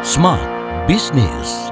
Smart Business.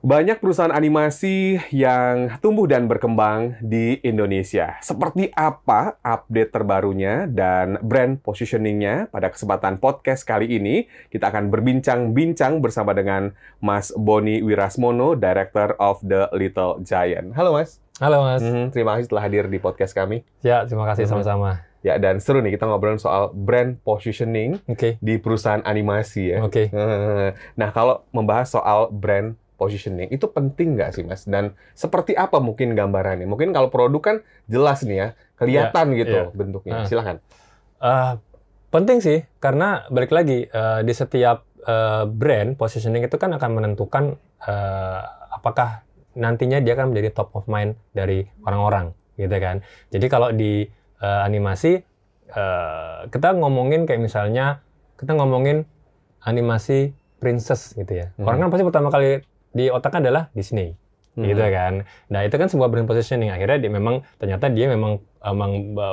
Banyak perusahaan animasi yang tumbuh dan berkembang di Indonesia. Seperti apa update terbarunya dan brand positioning-nya? Pada kesempatan podcast kali ini, kita akan berbincang-bincang bersama dengan Mas Boni Wirasmono, Director of The Little Giant. Halo Mas. Halo Mas. Terima kasih telah hadir di podcast kami. Ya, terima kasih sama-sama. Ya, dan seru nih kita ngobrolin soal brand positioning di perusahaan animasi ya. Nah, kalau membahas soal brand positioning, itu penting nggak sih Mas? Dan seperti apa mungkin gambarannya? Mungkin kalau produk kan jelas nih ya, kelihatan bentuknya. Silakan. Penting sih, karena balik lagi, di setiap brand positioning itu kan akan menentukan apakah nantinya dia akan menjadi top of mind dari orang-orang, gitu kan. Jadi kalau di animasi, kita ngomongin kayak misalnya, kita ngomongin animasi princess gitu ya. Orang kan pasti pertama kali di otaknya adalah Disney, gitu kan. Nah itu kan sebuah brand positioning. Akhirnya ternyata dia memang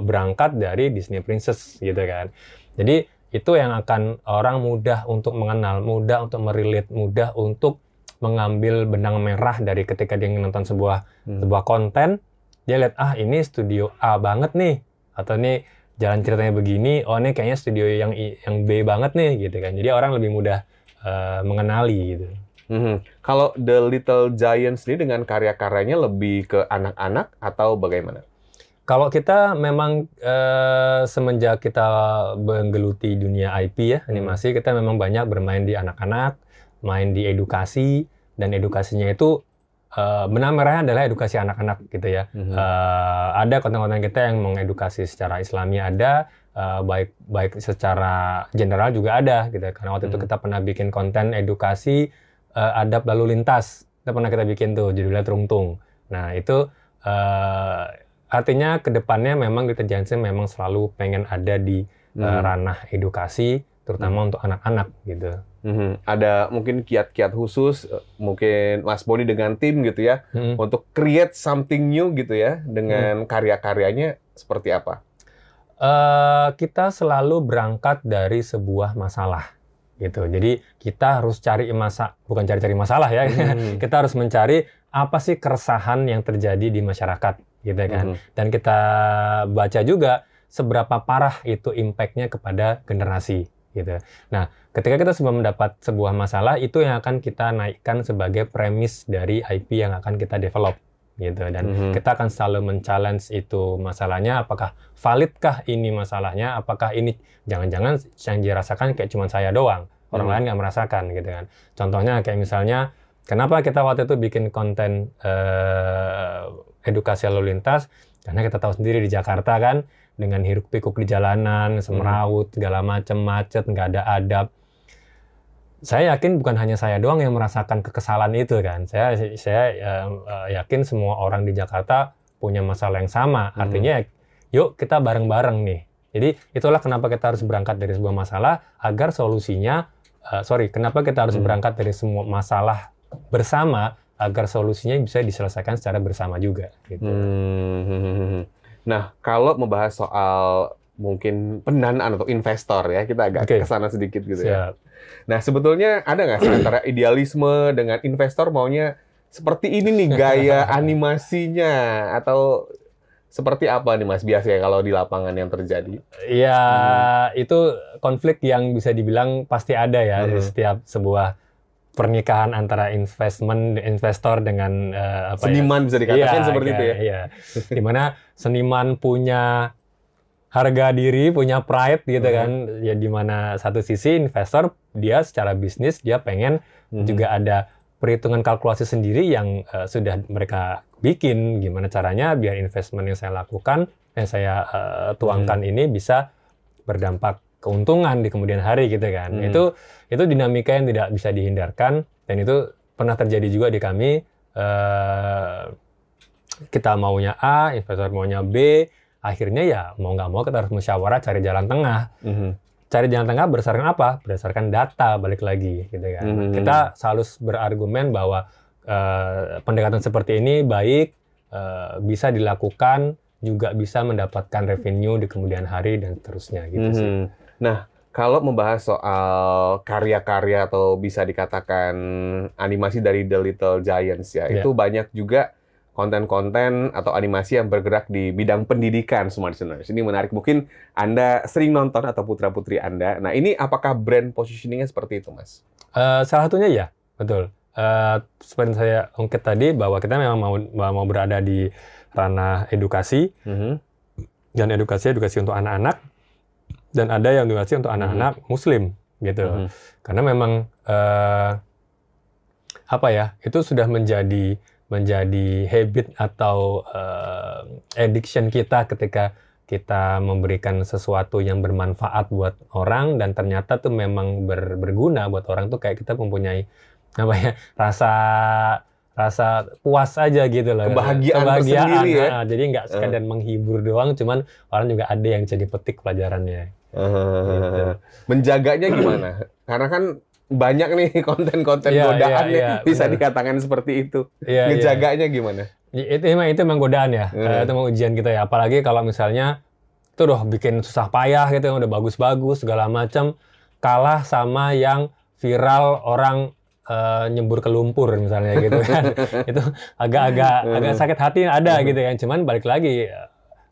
berangkat dari Disney Princess, gitu kan. Jadi itu yang akan orang mudah untuk mengenal, mudah untuk merelate, mudah untuk mengambil benang merah dari ketika dia nonton sebuah konten. Dia lihat, ini studio A banget nih, atau nih jalan ceritanya begini, ini kayaknya studio yang B banget nih, gitu kan. Jadi orang lebih mudah mengenali gitu. Kalau The Little Giant sendiri dengan karya-karyanya lebih ke anak-anak atau bagaimana? Kalau kita memang semenjak kita menggeluti dunia IP ya, animasi, kita memang banyak bermain di anak-anak, main di edukasi, dan edukasinya itu benang merahnya adalah edukasi anak-anak gitu ya. Ada konten-konten kita yang mengedukasi secara Islami ada, baik secara general juga ada gitu. Karena waktu itu kita pernah bikin konten edukasi adab lalu lintas. Kita pernah kita bikin tuh judulnya Trungtung. Nah itu artinya kedepannya memang Little Giant memang selalu pengen ada di ranah edukasi, terutama untuk anak-anak gitu. Ada mungkin kiat-kiat khusus, mungkin Mas Boni dengan tim gitu ya, untuk create something new gitu ya, dengan karya-karyanya seperti apa? Kita selalu berangkat dari sebuah masalah gitu. Jadi kita harus bukan cari-cari masalah ya. Kita harus mencari apa sih keresahan yang terjadi di masyarakat gitu kan. Dan kita baca juga seberapa parah itu impact-nya kepada generasi gitu. Nah, ketika kita sudah mendapat sebuah masalah, itu yang akan kita naikkan sebagai premis dari IP yang akan kita develop gitu. Dan kita akan selalu men-challenge itu masalahnya, apakah validkah ini masalahnya, apakah ini jangan-jangan yang dirasakan kayak cuma saya doang, orang lain nggak merasakan gitu kan. Contohnya kayak misalnya, kenapa kita waktu itu bikin konten edukasi lalu lintas, karena kita tahu sendiri di Jakarta kan, dengan hiruk pikuk di jalanan, semeraut, segala macam, macet, nggak ada adab. Saya yakin bukan hanya saya doang yang merasakan kekesalan itu kan. Saya yakin semua orang di Jakarta punya masalah yang sama. Artinya yuk kita bareng-bareng nih. Jadi itulah kenapa kita harus berangkat dari sebuah masalah agar solusinya, kenapa kita harus berangkat dari semua masalah bersama agar solusinya bisa diselesaikan secara bersama juga. Gitu. Nah, kalau membahas soal mungkin pendanaan atau investor ya, kita agak kesana sedikit gitu ya. Nah, sebetulnya ada nggak sih antara idealisme dengan investor maunya seperti ini nih gaya animasinya, atau seperti apa nih Mas biasanya kalau di lapangan yang terjadi? Ya, itu konflik yang bisa dibilang pasti ada ya di setiap sebuah pernikahan antara investor dengan seniman bisa dikatakan seperti itu ya. Iya. Dimana seniman punya harga diri, punya pride gitu kan. Ya dimana satu sisi investor dia secara bisnis dia pengen juga ada perhitungan kalkulasi sendiri yang sudah mereka bikin. Gimana caranya biar investment yang saya lakukan, yang saya tuangkan ini bisa berdampak keuntungan di kemudian hari gitu kan. Itu dinamika yang tidak bisa dihindarkan, dan itu pernah terjadi juga di kami. Kita maunya A, investor maunya B, akhirnya ya mau nggak mau kita harus musyawarah cari jalan tengah. Cari jalan tengah berdasarkan apa? Berdasarkan data, balik lagi gitu kan. Kita selalu berargumen bahwa pendekatan seperti ini baik, bisa dilakukan, juga bisa mendapatkan revenue di kemudian hari dan seterusnya gitu sih. Nah, Kalau membahas soal karya-karya atau bisa dikatakan animasi dari The Little Giants ya, Iya. itu banyak juga konten-konten atau animasi yang bergerak di bidang pendidikan, Smart Listeners. Ini menarik. Mungkin Anda sering nonton atau putra-putri Anda. Nah, ini apakah brand positioning-nya seperti itu, Mas? Salah satunya ya, betul. Seperti saya ungkit tadi bahwa kita memang mau berada di ranah edukasi, dan edukasi untuk anak-anak, dan ada yang edukasi untuk anak-anak Muslim gitu. Karena memang apa ya, itu sudah menjadi habit atau addiction kita ketika kita memberikan sesuatu yang bermanfaat buat orang dan ternyata tuh memang berguna buat orang tuh, kayak kita mempunyai apa ya, rasa puas aja gitu loh. Kebahagiaan tersendiri ya. Jadi nggak sekadar menghibur doang, cuman orang juga ada yang jadi petik pelajarannya. Gitu. Menjaganya gimana? Karena kan banyak nih konten-konten godaan bisa dikatakan seperti itu. Ngejaganya gimana? Itu emang godaan ya. Itu emang ujian kita ya. Apalagi kalau misalnya itu udah bikin susah payah gitu, udah bagus-bagus segala macam, kalah sama yang viral orang nyebur ke lumpur misalnya gitu kan. Itu agak sakit hati ada gitu ya. Cuman balik lagi,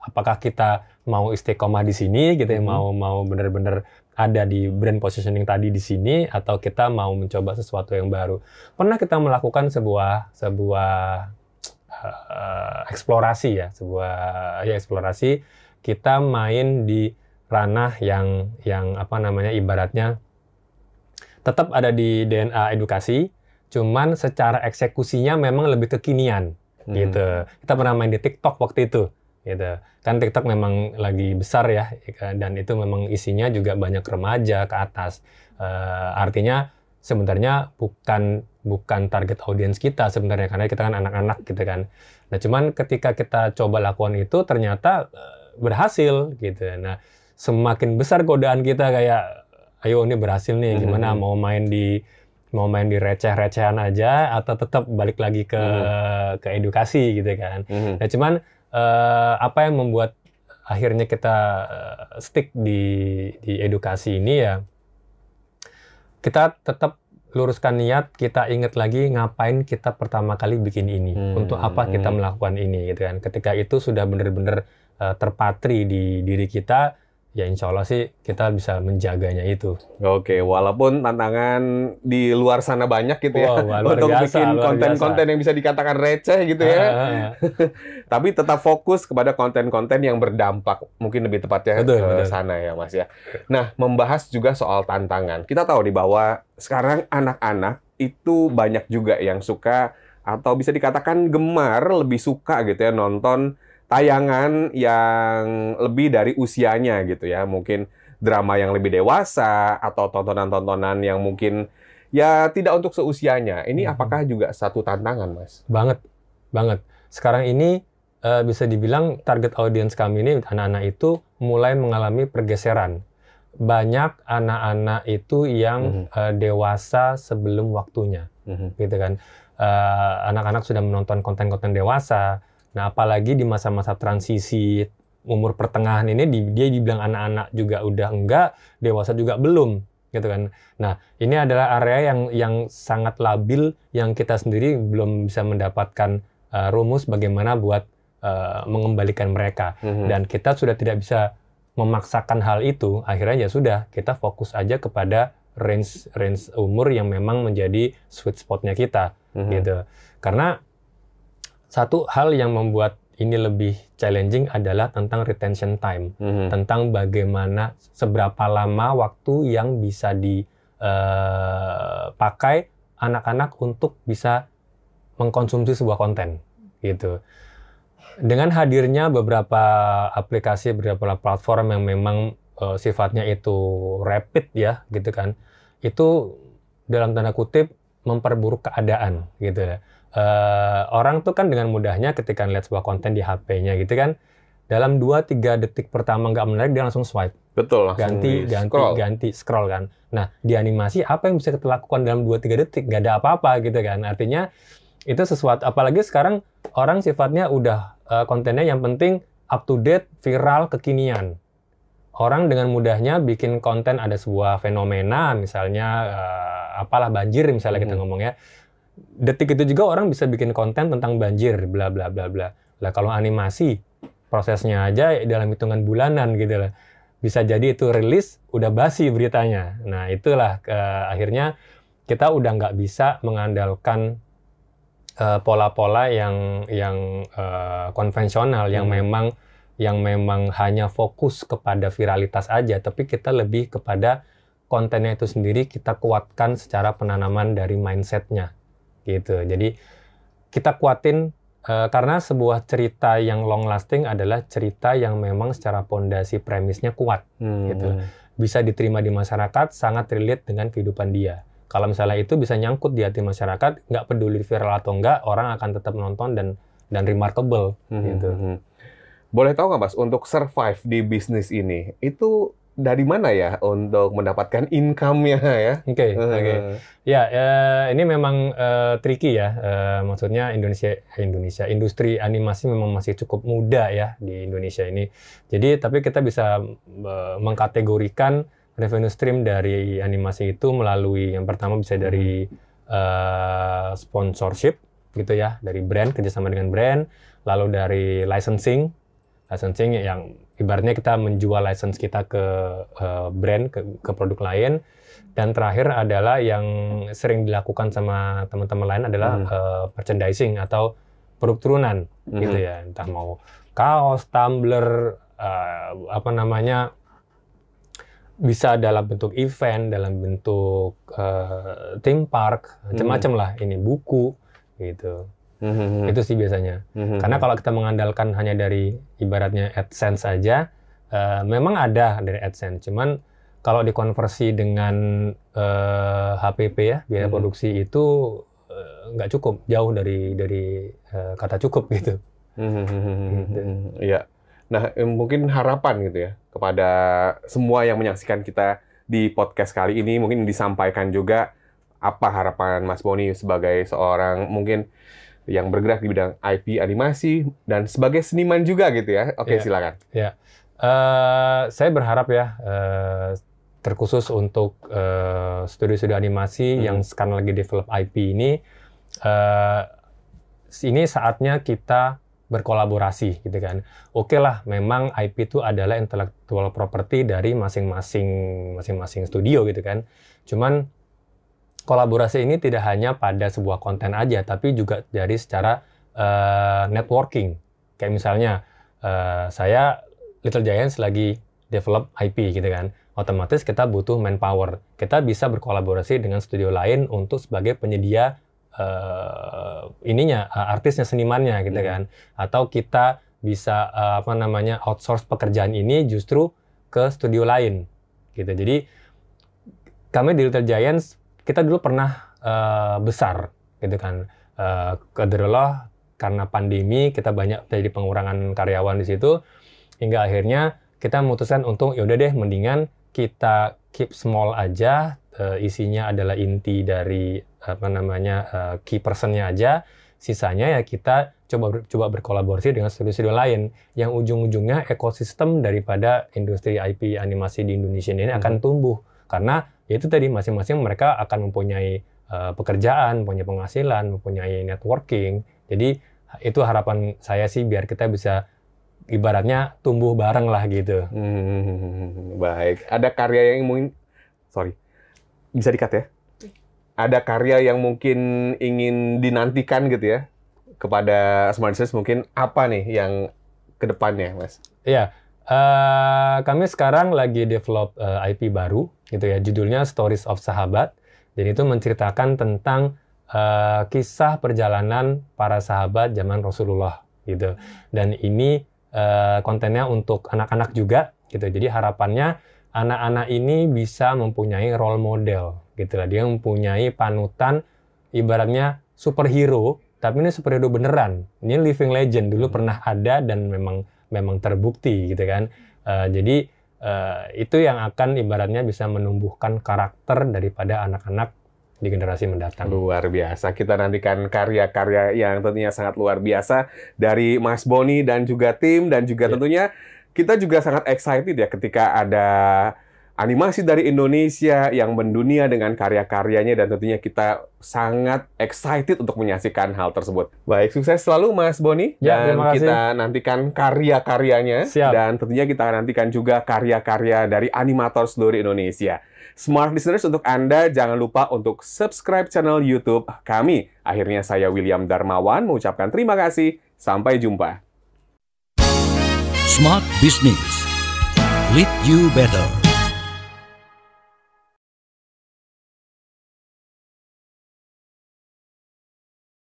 apakah kita mau istiqomah di sini gitu ya, mau benar-benar ada di brand positioning tadi di sini, atau kita mau mencoba sesuatu yang baru. Pernah kita melakukan sebuah eksplorasi ya, eksplorasi. Kita main di ranah yang apa namanya, ibaratnya tetap ada di DNA edukasi, cuman secara eksekusinya memang lebih kekinian gitu. Kita pernah main di TikTok waktu itu gitu. Kan TikTok memang lagi besar ya, dan itu memang isinya juga banyak remaja ke atas. Artinya sebenarnya bukan target audiens kita sebenarnya, karena kita kan anak-anak gitu kan. Nah, cuman ketika kita coba lakukan itu ternyata berhasil gitu. Nah, semakin besar godaan kita, kayak ayo ini berhasil nih, gimana mau main di receh-recehan aja atau tetap balik lagi ke edukasi gitu kan. Nah, cuman apa yang membuat akhirnya kita stick di edukasi ini ya, kita tetap luruskan niat, kita ingat lagi ngapain kita pertama kali bikin ini, untuk apa kita melakukan ini gitu kan. Ketika itu sudah benar-benar terpatri di diri kita, ya insya Allah sih kita bisa menjaganya itu. Oke, walaupun tantangan di luar sana banyak gitu ya, untuk bikin konten-konten yang bisa dikatakan receh gitu ya. Tapi tetap fokus kepada konten-konten yang berdampak, mungkin lebih tepatnya ke sana ya Mas ya. Nah, membahas juga soal tantangan. Kita tahu di bahwa sekarang anak-anak itu banyak juga yang suka atau bisa dikatakan gemar, lebih suka gitu ya nonton tayangan yang lebih dari usianya gitu ya. Mungkin drama yang lebih dewasa atau tontonan-tontonan yang mungkin ya tidak untuk seusianya. Ini apakah juga satu tantangan, Mas? Banget. Sekarang ini bisa dibilang target audiens kami ini, anak-anak itu mulai mengalami pergeseran. Banyak anak-anak itu yang dewasa sebelum waktunya, gitu kan. Anak-anak sudah menonton konten-konten dewasa. Nah, apalagi di masa-masa transisi umur pertengahan ini, dia dibilang anak-anak juga udah enggak, dewasa juga belum, gitu kan. Nah, ini adalah area yang sangat labil, yang kita sendiri belum bisa mendapatkan rumus bagaimana buat mengembalikan mereka. Dan kita sudah tidak bisa memaksakan hal itu, akhirnya ya sudah, kita fokus aja kepada range umur yang memang menjadi sweet spot-nya kita, gitu. Karena satu hal yang membuat ini lebih challenging adalah tentang retention time, tentang bagaimana seberapa lama waktu yang bisa dipakai anak-anak untuk bisa mengkonsumsi sebuah konten, gitu. Dengan hadirnya beberapa aplikasi, beberapa platform yang memang sifatnya itu rapid ya, gitu kan, itu dalam tanda kutip memperburuk keadaan, gitu ya. Orang tuh kan dengan mudahnya ketika lihat sebuah konten di HP-nya gitu kan, dalam 2-3 detik pertama nggak menarik, dia langsung swipe. Betul, langsung ganti scroll kan. Nah, di animasi apa yang bisa kita lakukan dalam 2-3 detik? Nggak ada apa-apa gitu kan. Artinya itu sesuatu, apalagi sekarang orang sifatnya udah kontennya yang penting up to date, viral, kekinian. orang dengan mudahnya bikin konten ada sebuah fenomena, misalnya apalah banjir misalnya kita ngomong ya. Detik itu juga orang bisa bikin konten tentang banjir, bla bla bla bla. Lah kalau animasi, prosesnya aja dalam hitungan bulanan gitu lah. Bisa jadi itu rilis, udah basi beritanya. Nah itulah akhirnya kita udah nggak bisa mengandalkan pola-pola yang konvensional, yang memang hanya fokus kepada viralitas aja, tapi kita lebih kepada kontennya itu sendiri kita kuatkan secara penanaman dari mindsetnya. Gitu. Jadi kita kuatin karena sebuah cerita yang long lasting adalah cerita yang memang secara pondasi premisnya kuat, gitu. Bisa diterima di masyarakat, sangat relate dengan kehidupan dia. Kalau misalnya itu bisa nyangkut di hati masyarakat, nggak peduli viral atau nggak, orang akan tetap menonton dan remarkable, gitu. Boleh tahu nggak Mas, untuk survive di bisnis ini itu dari mana ya untuk mendapatkan income-nya ya? Oke. Ya, ini memang tricky ya. Maksudnya industri animasi memang masih cukup muda ya di Indonesia ini. Jadi, tapi kita bisa mengkategorikan revenue stream dari animasi itu melalui yang pertama bisa dari sponsorship gitu ya, dari brand, kerjasama dengan brand, lalu dari licensing yang ibaratnya kita menjual license kita ke brand, ke produk lain. Dan terakhir adalah yang sering dilakukan sama teman-teman lain adalah merchandising atau produk turunan gitu ya. Entah mau kaos, tumbler, bisa dalam bentuk event, dalam bentuk theme park, macam-macam lah. Ini buku gitu. Itu sih biasanya. Karena kalau kita mengandalkan hanya dari ibaratnya AdSense saja, memang ada dari AdSense. Cuman kalau dikonversi dengan HPP ya, biaya produksi itu nggak cukup, jauh dari kata cukup gitu. Iya. Nah, mungkin harapan gitu ya kepada semua yang menyaksikan kita di podcast kali ini, mungkin disampaikan juga apa harapan Mas Boni sebagai seorang mungkin yang bergerak di bidang IP animasi dan sebagai seniman juga gitu ya. Oke, silakan. Ya, saya berharap ya, terkhusus untuk studio-studio animasi yang sekarang lagi develop IP ini saatnya kita berkolaborasi gitu kan. Oke lah, memang IP itu adalah intellectual property dari masing-masing studio gitu kan. Cuman kolaborasi ini tidak hanya pada sebuah konten aja, tapi juga dari secara networking. Kayak misalnya, saya Little Giants lagi develop IP gitu kan. Otomatis kita butuh manpower. Kita bisa berkolaborasi dengan studio lain untuk sebagai penyedia artisnya, senimannya gitu kan. Atau kita bisa outsource pekerjaan ini justru ke studio lain gitu. Jadi kami di Little Giants kita dulu pernah besar gitu kan. Qadarullah karena pandemi kita banyak terjadi pengurangan karyawan di situ hingga akhirnya kita memutuskan untuk yaudah deh mendingan kita keep small aja, isinya adalah inti dari key personnya aja, sisanya ya kita coba berkolaborasi dengan studio-studio lain yang ujung-ujungnya ekosistem daripada industri IP animasi di Indonesia ini akan tumbuh karena itu tadi masing-masing mereka akan mempunyai pekerjaan, mempunyai penghasilan, mempunyai networking. Jadi itu harapan saya sih biar kita bisa ibaratnya tumbuh bareng lah gitu. Baik. Ada karya yang mungkin, bisa di-cut ya? Ada karya yang mungkin ingin dinantikan gitu ya kepada Smart Business, mungkin apa nih yang kedepannya, Mas? Iya. Kami sekarang lagi develop IP baru gitu ya, judulnya Stories of Sahabat. Dan itu menceritakan tentang kisah perjalanan para sahabat zaman Rasulullah gitu. Dan ini kontennya untuk anak-anak juga gitu. Jadi harapannya anak-anak ini bisa mempunyai role model gitu lah. Dia mempunyai panutan ibaratnya superhero, tapi ini superhero beneran. Ini living legend, dulu pernah ada dan memang terbukti gitu kan. Jadi itu yang akan ibaratnya bisa menumbuhkan karakter daripada anak-anak di generasi mendatang. Luar biasa. Kita nantikan karya-karya yang tentunya sangat luar biasa dari Mas Boni dan juga tim, dan juga tentunya kita juga sangat excited ya ketika ada animasi dari Indonesia yang mendunia dengan karya-karyanya, dan tentunya kita sangat excited untuk menyaksikan hal tersebut. Baik, sukses selalu Mas Boni, Ya, dan terima kasih. kita nantikan karya-karyanya, Siap. dan tentunya kita nantikan juga karya-karya dari animator seluruh Indonesia. Smart listeners, untuk Anda jangan lupa untuk subscribe channel YouTube kami. Akhirnya saya William Darmawan mengucapkan terima kasih. Sampai jumpa. Smart Business. Lead you better.